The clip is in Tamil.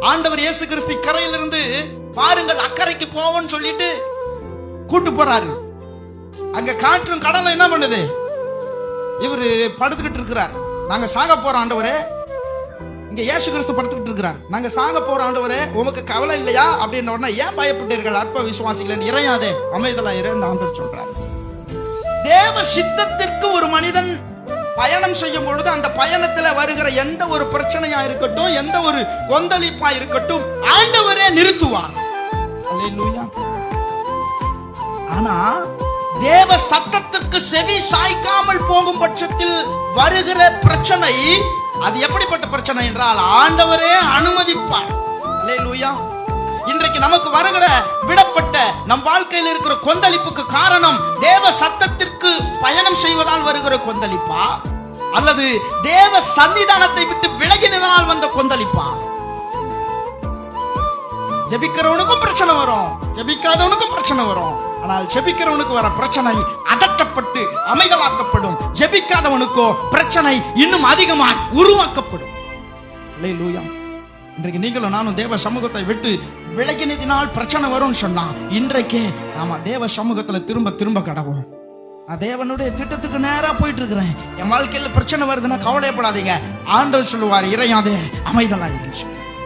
ஆண்டவர் இயேசு கிறிஸ்து கரையிலிருந்து பாருங்கள் அக்கறைக்கு போவோம்னு சொல்லிட்டு கூட்டு போறாரு. அங்க காற்றும் கடலும் என்ன பண்ணுது? இவரு படுத்துக்கிட்டு இருக்கிறார். நாங்க சாக போறோம் ஆண்டவரே. இங்க இயேசு கிறிஸ்து படுத்துக்கிட்டு இருக்கிறார். நாங்க சாக போறோம் ஆண்டவரே, உமக்கு கவலை இல்லையா அப்படின்னு உடனே, ஏன் பயப்பட்டீர்கள் அற்ப விசுவாசிகள், இறையாதே, அமைதலா இறைன்னு ஆண்டவர் சொல்றாரு. தேவ சித்தத்திற்கு ஒரு மனிதன் பயணம் செய்யும் பொழுது அந்த பயணத்துல வருகிற எந்த ஒரு பிரச்சனையா இருக்கட்டும், எந்த ஒரு கொந்தளிப்பா இருக்கட்டும், ஆண்டவரே நிறுத்துவார். அல்லேலூயா. ஆனா தேவ சத்தத்திற்கு செவி சாய்க்காமல் போகும் பட்சத்தில் வருகிற பிரச்சனை, அது எப்படிப்பட்ட பிரச்சனை என்றால் ஆண்டவரே அனுமதிப்பார். அல்லேலூயா. இன்றைக்கு நமக்கு வருகிற விடப்பட்ட நம் வாழ்க்கையில் இருக்கிற கொந்தளிப்புக்கு காரணம் தேவ சத்தத்திற்கு பயணம் செய்வதால் வருகிற கொந்தளிப்பா, அல்லது தேவ சன்னிதானத்தை விட்டு விலகினதால் வந்த கொந்தளிப்பா? ஜெபிக்கிறவனுக்கும் பிரச்சனை வரும், ஜெபிக்காதவனுக்கும் பிரச்சனை வரும். ஆனால் ஜெபிக்கிறவனுக்கு வர பிரச்சனை அதட்டப்பட்டு அமைதலாக்கப்படும். ஜெபிக்காதவனுக்கோ பிரச்சனை இன்னும் அதிகமாய் உருவாக்கப்படும். அல்லேலூயா. இன்றைக்கு நீங்களும் நானும் தேவ சமூகத்தை விட்டு விலகினதினால் பிரச்சனை வரும்னு சொன்னா, இன்றைக்கே நாம தேவ சமூகத்துல திரும்ப திரும்ப கடவோம். நான் தேவனுடைய திட்டத்துக்கு நேரா போயிட்டு இருக்கிறேன். என் வாழ்க்கையில பிரச்சனை வருதுன்னா கவலைப்படாதீங்க. ஆண்டவர் சொல்லுவார், இறையாதே, அமைதலா இரு.